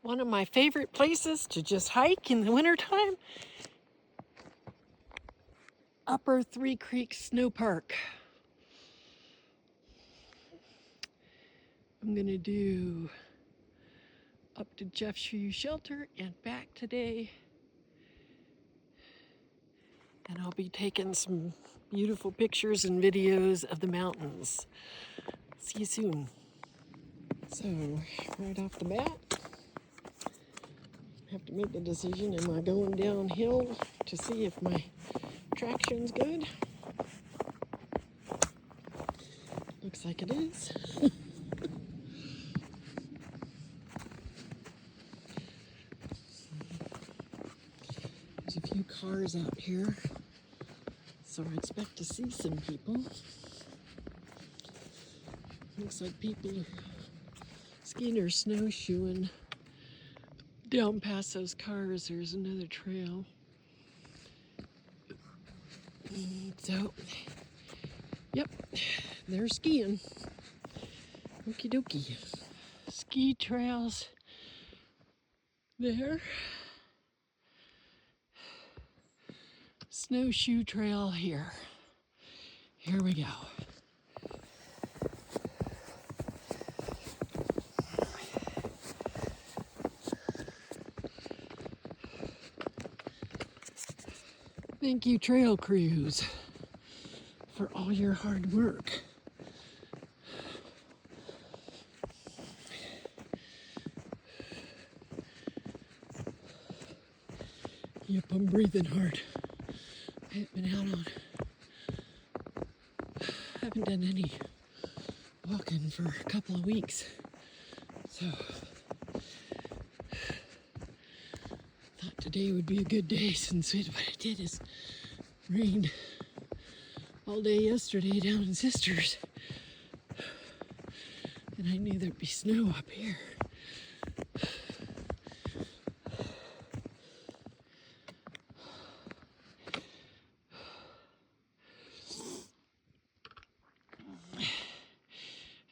One of my favorite places to just hike in the wintertime, Upper Three Creeks Snow Park. I'm gonna do up to Jeff Shoe Shelter and back today. And I'll be taking some beautiful pictures and videos of the mountains. See you soon. So, right off the bat, I have to make the decision, am I going downhill to see if my traction's good? Looks like it is. There's a few cars out here, so I expect to see some people. Looks like people are skiing or snowshoeing. Down past those cars, there's another trail. So, yep, they're skiing. Okie dokie. Ski trails there. Snowshoe trail here. Here we go. Thank you, trail crews, for all your hard work. Yep, I'm breathing hard. I haven't done any walking for a couple of weeks. So, thought today would be a good day since what it did is rained all day yesterday down in Sisters. And I knew there'd be snow up here.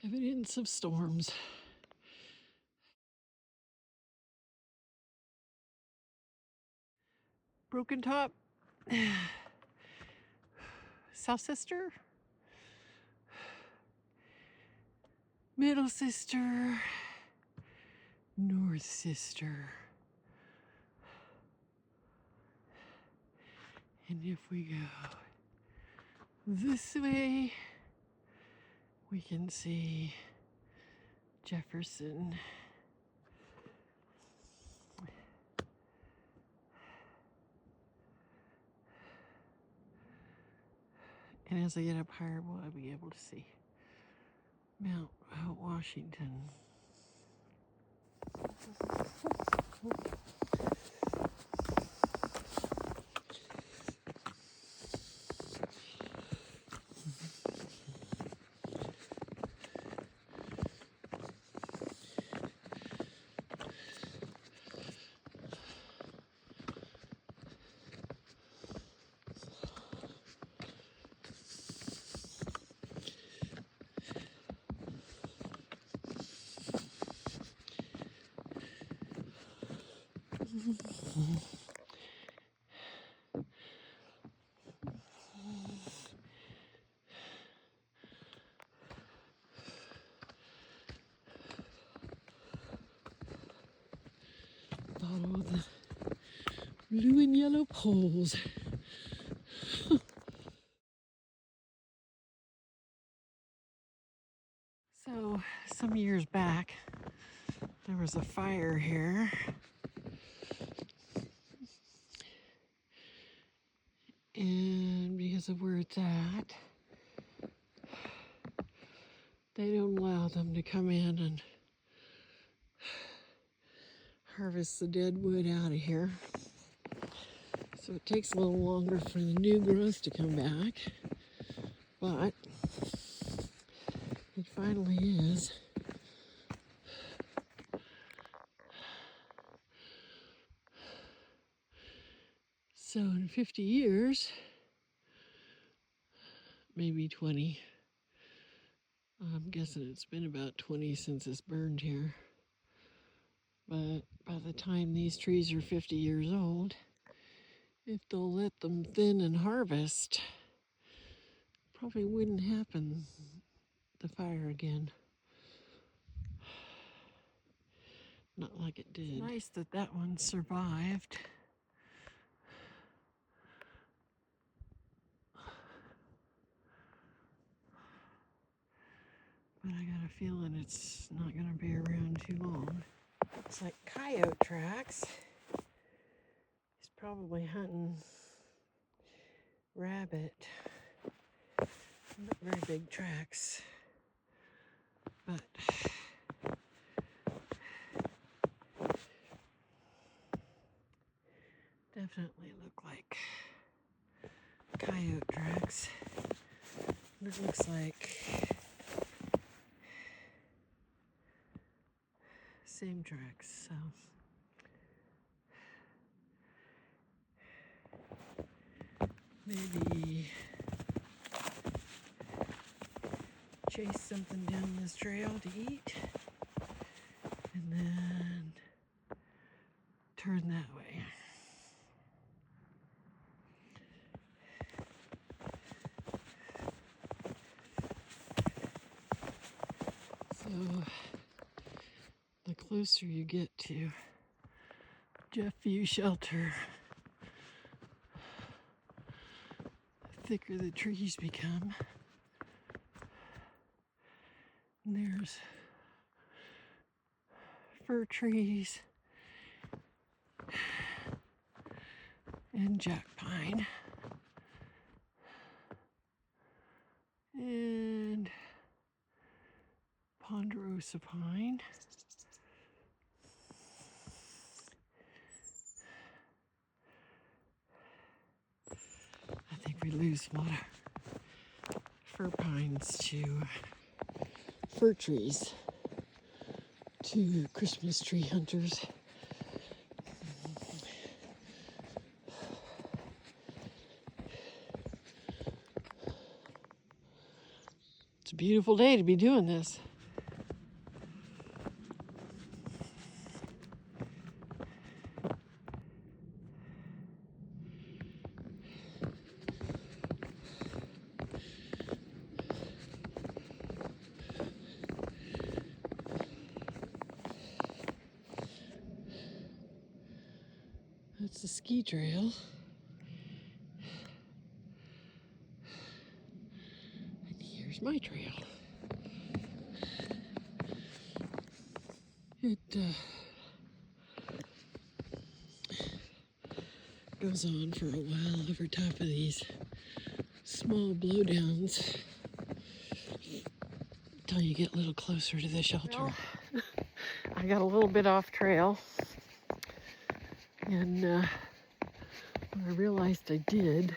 Evidence of storms. Broken Top, South Sister, Middle Sister, North Sister. And if we go this way, we can see Jefferson. And as I get up higher, will I be able to see Mount Washington? Follow the blue and yellow poles. So, some years back, there was a fire here. And because of where it's at, they don't allow them to come in and harvest the dead wood out of here. So it takes a little longer for the new growth to come back, but it finally is. So in 50 years, maybe 20, I'm guessing it's been about 20 since it's burned here. But by the time these trees are 50 years old, if they'll let them thin and harvest, probably wouldn't happen, the fire again. Not like it did. It's nice that that one survived. But I got a feeling it's not going to be around too long. Looks like coyote tracks. He's probably hunting rabbit. Not very big tracks, but definitely look like coyote tracks. And it looks like same tracks, so maybe chase something down this trail to eat and then turn that way. So the closer you get to Jeff View Shelter, the thicker the trees become. And there's fir trees and jack pine and ponderosa pine. I think we lose a lot of fir pines to fir trees to Christmas tree hunters. It's a beautiful day to be doing this. That's the ski trail. And here's my trail. It goes on for a while over top of these small blowdowns until you get a little closer to the shelter. Well, I got a little bit off trail, and when I realized I did,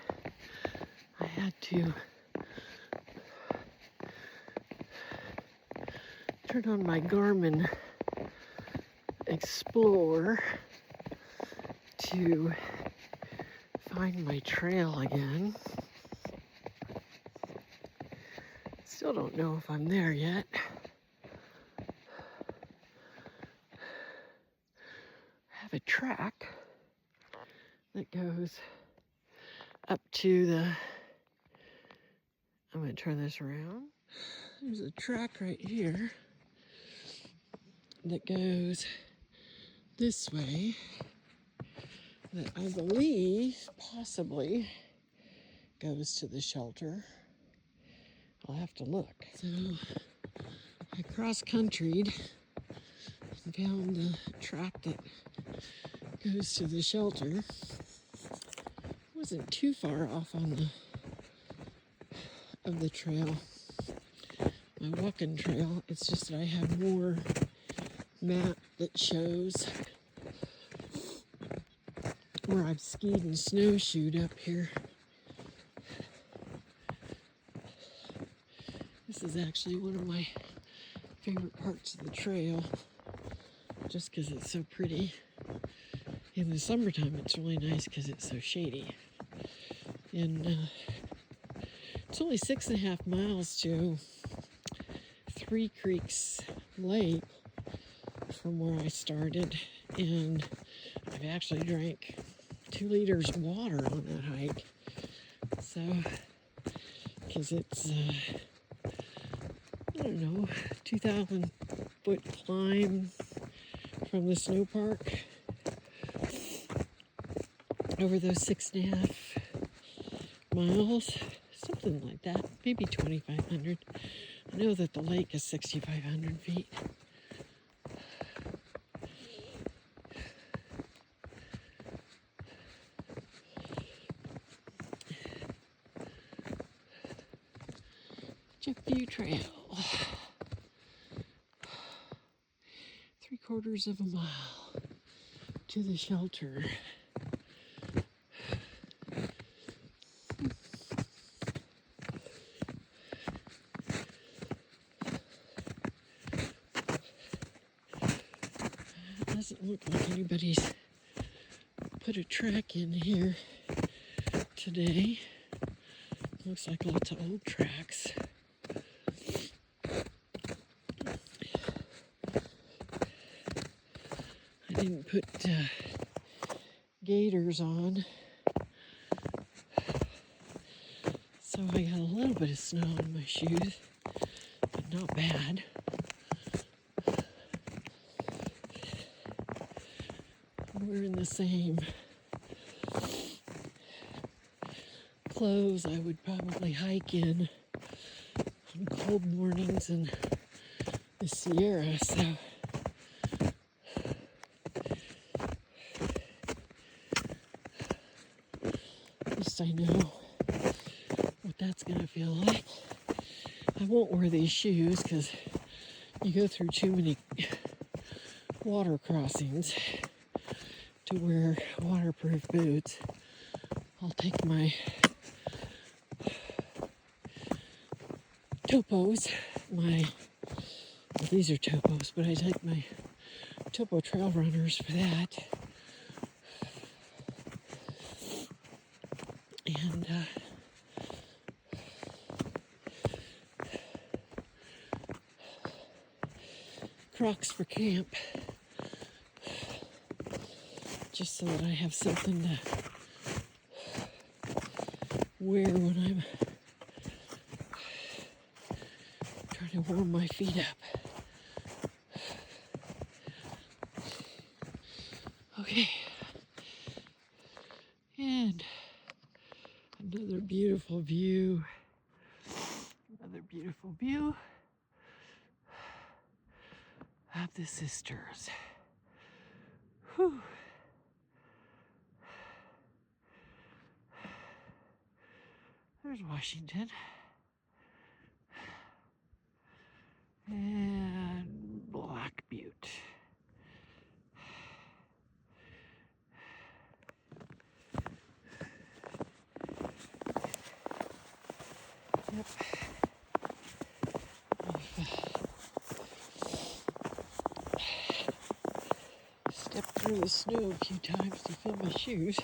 I had to turn on my Garmin Explorer to find my trail again. Still don't know if I'm there yet. I have a track that goes up to the, I'm going to turn this around. There's a track right here that goes this way that I believe possibly goes to the shelter. I'll have to look. So I cross-country'd and found the track that goes to the shelter. Wasn't too far off on the trail, my walking trail. It's just that I have more map that shows where I've skied and snowshoed up here. This is actually one of my favorite parts of the trail, just because it's so pretty. In the summertime, it's really nice because it's so shady. And it's only 6.5 miles to Three Creeks Lake from where I started, and I've actually drank 2 liters of water on that hike. So, because it's, I don't know, 2,000 foot climb from the snow park over those 6.5 miles, something like that, maybe 2,500. I know that the lake is 6,500 feet. Jeff View Trail. 3/4 of a mile to the shelter. It doesn't look like anybody's put a track in here today. Looks like lots of old tracks. I didn't put gaiters on, so I got a little bit of snow on my shoes, but not bad. I'm wearing the same clothes I would probably hike in on cold mornings in the Sierra, so at least I know what that's gonna feel like. I won't wear these shoes because you go through too many water crossings to wear waterproof boots. I'll take my topos, well, these are topos, but I take my Topo Trail Runners for that. And Crocs for camp, just so that I have something to wear when I'm trying to warm my feet up. Okay, and another beautiful view. Another beautiful view of the sisters. Whew. There's Washington. And Black Butte. Yep. I've stepped through the snow a few times to fill my shoes.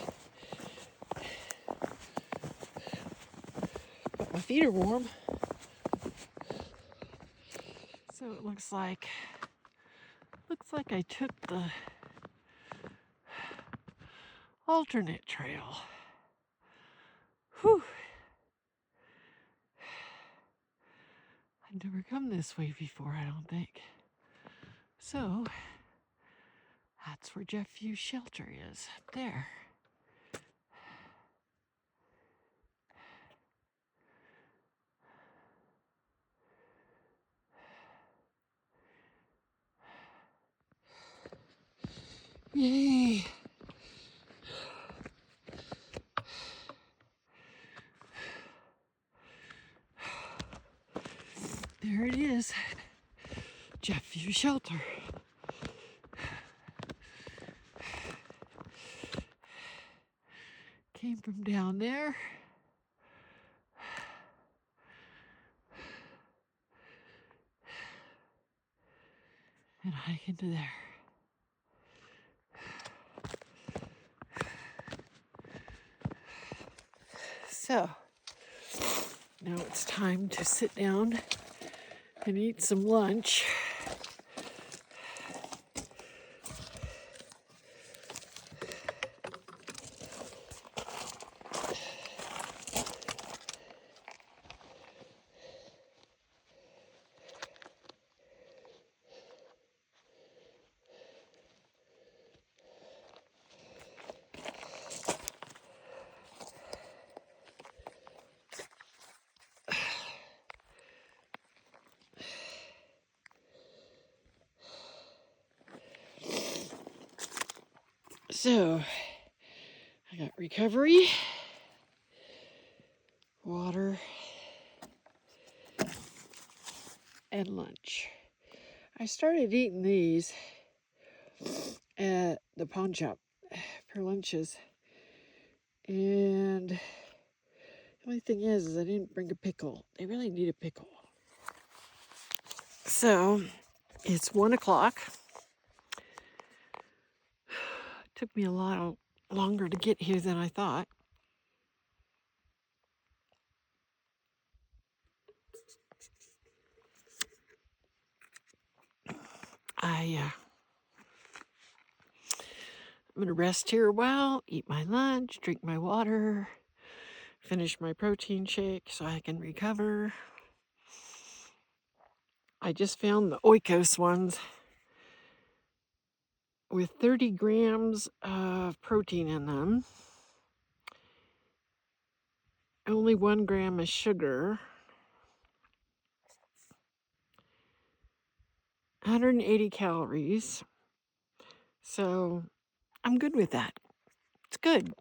But my feet are warm. So it looks like I took the alternate trail. Whew. I've never come this way before, I don't think. So that's where Jeff View Shelter is, up there. Yay! There it is, Jeff View Shelter. Came from down there. And hike into there. So, now it's time to sit down and eat some lunch. So, I got recovery, water, and lunch. I started eating these at the pawn shop for lunches. And the only thing is I didn't bring a pickle. They really need a pickle. So, it's 1 o'clock. Took me a lot longer to get here than I thought. I'm going to rest here a while, eat my lunch, drink my water, finish my protein shake so I can recover. I just found the Oikos ones with 30 grams of protein in them. Only 1 gram of sugar. 180 calories. So I'm good with that. It's good.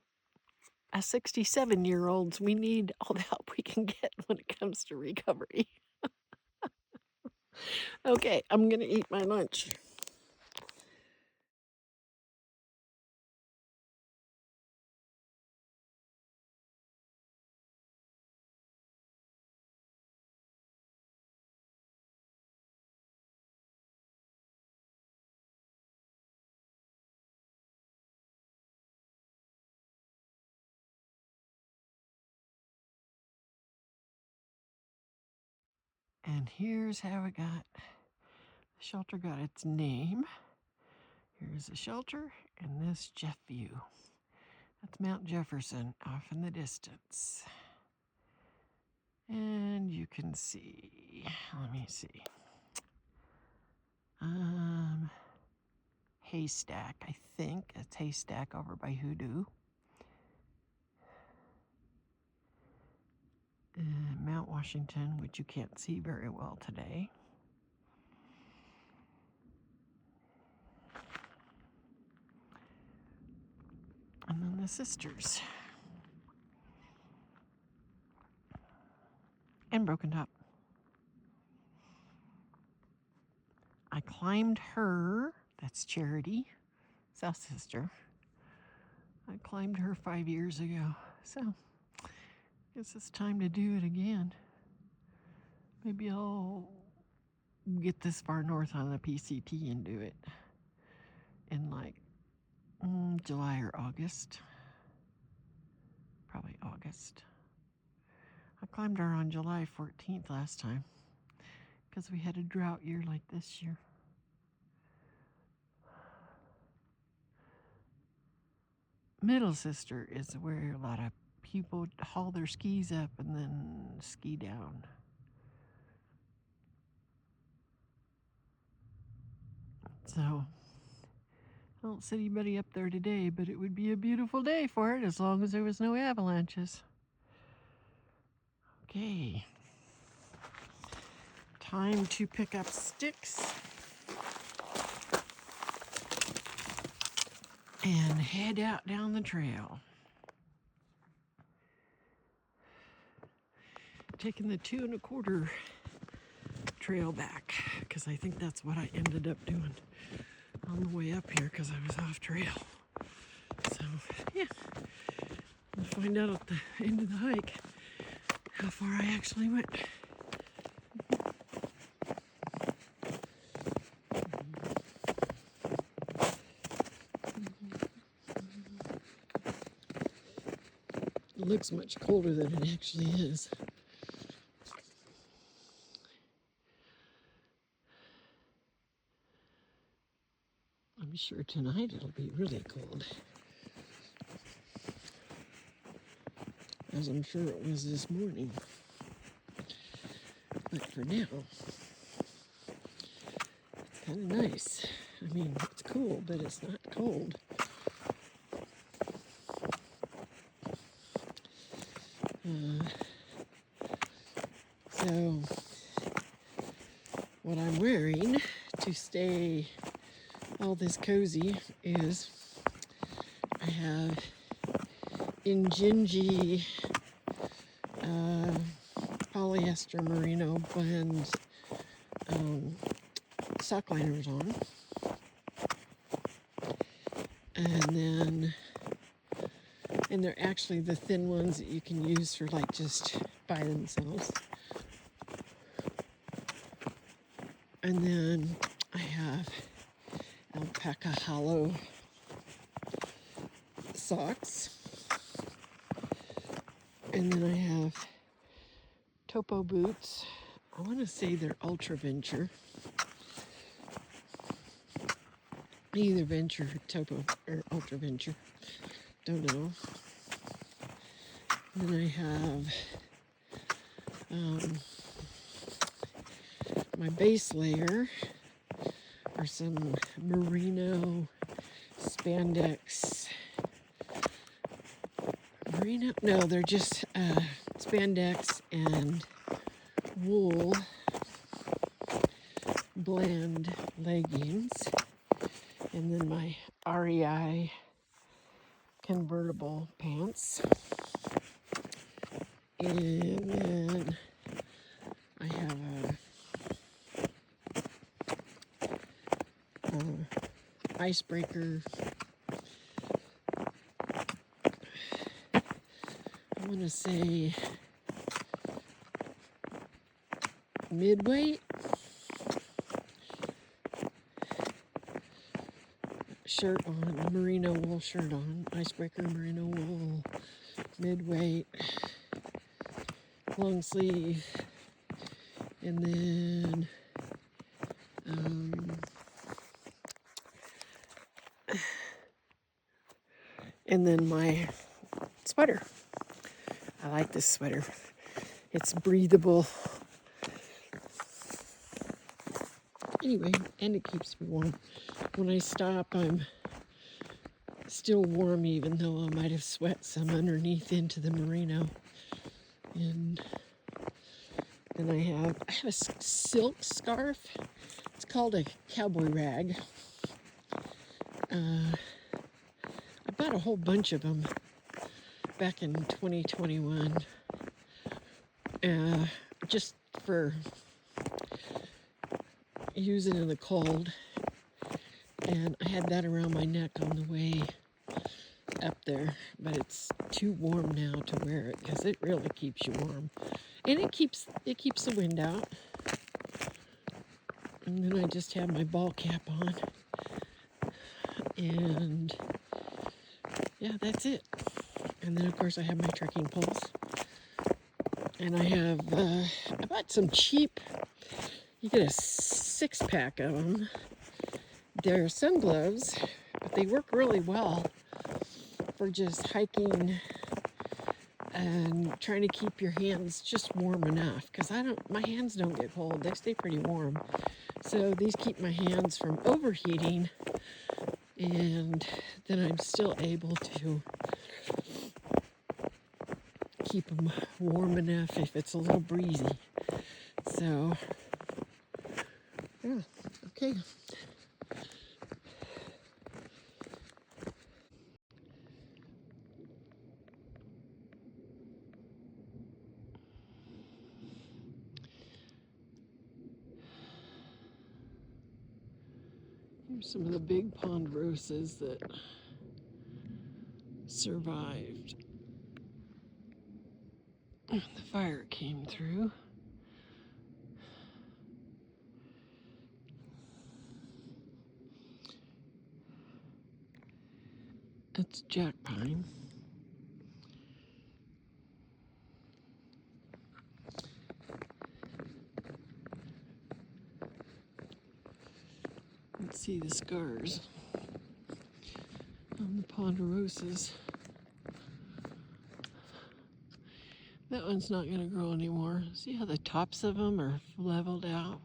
As 67-year-olds, we need all the help we can get when it comes to recovery. Okay, I'm going to eat my lunch. And here's how it got. The shelter got its name. Here's the shelter and this Jeff View. That's Mount Jefferson off in the distance. And you can see, let me see. Haystack, I think. It's Haystack over by Hoodoo. Mount Washington, which you can't see very well today. And then the Sisters. And Broken Top. I climbed her, that's Charity, South Sister. I climbed her 5 years ago, so I guess it's time to do it again. Maybe I'll get this far north on the PCT and do it in like July or August. Probably August. I climbed her on July 14th last time because we had a drought year like this year. Middle Sister is where a lot of people haul their skis up and then ski down. So, I don't see anybody up there today, but it would be a beautiful day for it as long as there was no avalanches. Okay. Time to pick up sticks and head out down the trail. Taking the 2 1/4 trail back because I think that's what I ended up doing on the way up here because I was off trail. So, yeah, we'll find out at the end of the hike how far I actually went. It looks much colder than it actually is. I'm sure tonight it'll be really cold, as I'm sure it was this morning. But for now, it's kind of nice. I mean, it's cool, but it's not cold. So, what I'm wearing to stay all this cozy is I have Injinji polyester merino blend sock liners on. And they're actually the thin ones that you can use for like just by themselves. And then I have alpaca hollow socks. And then I have Topo boots. I want to say they're Ultra Venture. Either Venture, Topo, or Ultra Venture. Don't know. Then I have my base layer are some merino spandex. Merino? No, they're just spandex and wool blend leggings. And then my REI convertible pants. And then I have a icebreaker. I want to say mid-weight shirt on, a merino wool shirt on, icebreaker merino wool, mid-weight, long sleeve, and then my sweater. I like this sweater. It's breathable. Anyway, and it keeps me warm. When I stop, I'm still warm, even though I might have sweat some underneath into the merino. And then I have a silk scarf. It's called a cowboy rag. I bought a whole bunch of them back in 2021, just for using in the cold. And I had that around my neck on the way up there, but it's too warm now to wear it because it really keeps you warm, and it keeps the wind out. And then I just have my ball cap on, and yeah, that's it. And then of course I have my trekking poles, and I bought some cheap. You get a 6-pack of them. They're sun gloves, but they work really well for just hiking and trying to keep your hands just warm enough. Because my hands don't get cold; they stay pretty warm. So these keep my hands from overheating, and then I'm still able to keep them warm enough if it's a little breezy. So, yeah, okay. Here's some of the big ponderosas that survived. The fire came through. That's jack pine. Let's see the scars on the ponderosas. That one's not going to grow anymore. See how the tops of them are leveled out?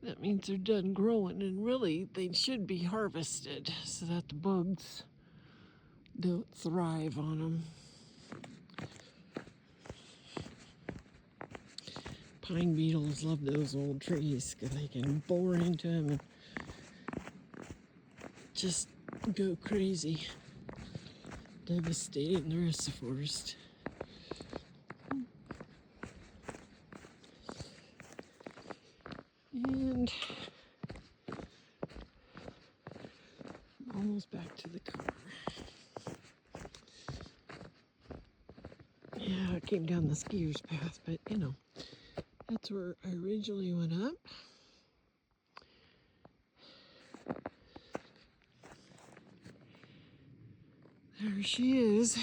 That means they're done growing, and really they should be harvested so that the bugs don't thrive on them. Pine beetles love those old trees because they can bore into them and just go crazy. devastating the rest of the forest. And I'm almost back to the car. Yeah, I came down the skier's path, but you know, that's where I originally went up. There she is.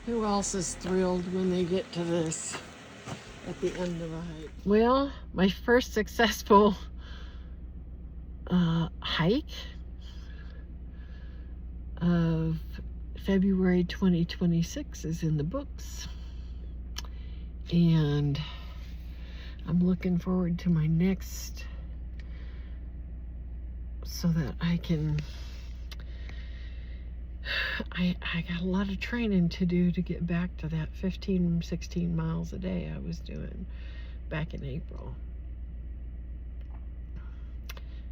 Who else is thrilled when they get to this at the end of a hike? Well, my first successful hike of February 2026 is in the books. And I'm looking forward to my next so that I can I got a lot of training to do to get back to that 15, 16 miles a day I was doing back in April.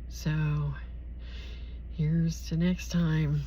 So here's to next time.